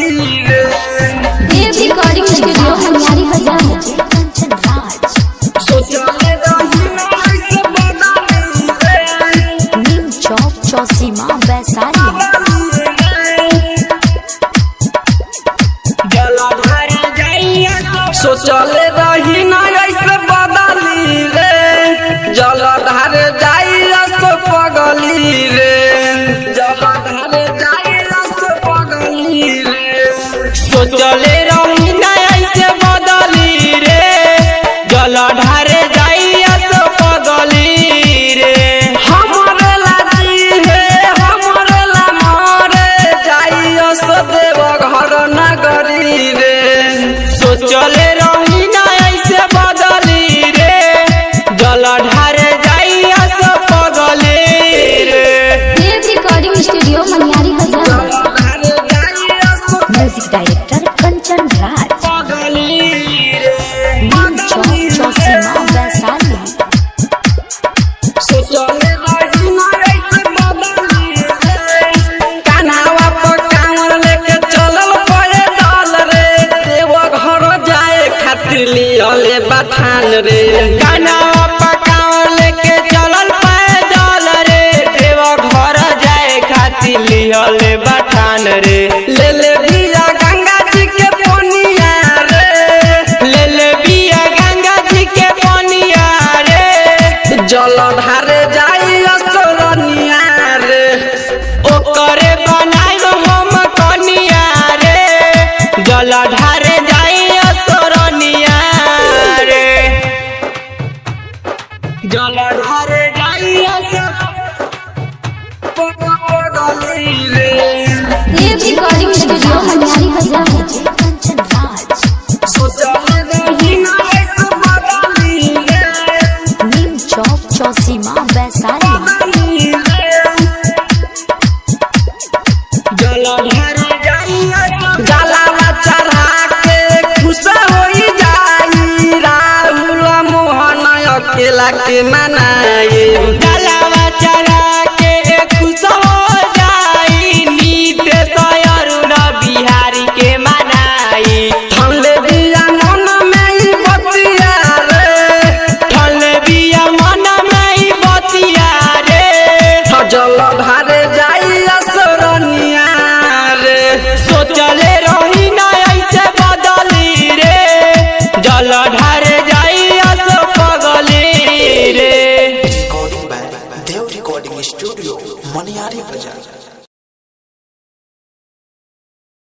देव recording studio हमारी बाजार कंचन राज नीम चौक चौसीमा वैशाली सोचले रही ना ऐसे बदली रे जलधार जाइया तो पगली रे जलधार जाइया तो पगली रे सोचले रही ना ऐसे बदली रे जलधार जाइया तो पगली रे हमरे लाजी है हमरे ला मारे जाइया सो देव घर नगरी रे सोचले रही ना ऐसे बदली रे जलधार जाइया सो पगली रे देव रिकॉर्डिंग स्टूडियो मनियारी बाजार म्यूजिक डायरेक्टर कंचन राज पगली रे नीम चौक चौसीमा वैशाली सोचले रही ना ऐसे बदली रे कान्हावा पर कांवर लेके चलल पड़े दल रे देव घर जाए खातिर लियले बठान रे कान्हावा पर कांवर लेके चलल पैदल रे देव घर जाए खातिर लियले बठान रे ले ले बिया गंगा जी के पनिया रे ले ले बिया गंगा जी के पनिया रे जलधार जाइया सोरनिया रे ओकरे बनाइब हम कनिया रे जलधार जाइया सोरनिया रे जलधार जाइया पगली रे देव रिकॉर्डिंग स्टूडियो हमारी बाजार कंचन राज सोचले रही ना ऐसे बदली रे नीम चौक चौसीमा वैशाली जलावा चढ़ा के खुश होई जाई राहुल मोहन अकेला के मनाई जलावा चढ़ा के खुश हो जाई नीतीश अरुण बिहारी के मनाई ठनले बिया मन में ई बतिया रे ठनले बिया मन में ई बतिया रे जलधार जाइया सोरनिया रे सोचले रही ना ऐसे बदली रे जलधार जाइया सो पगली रे recording by Dev recording studio Maniyari बाजार।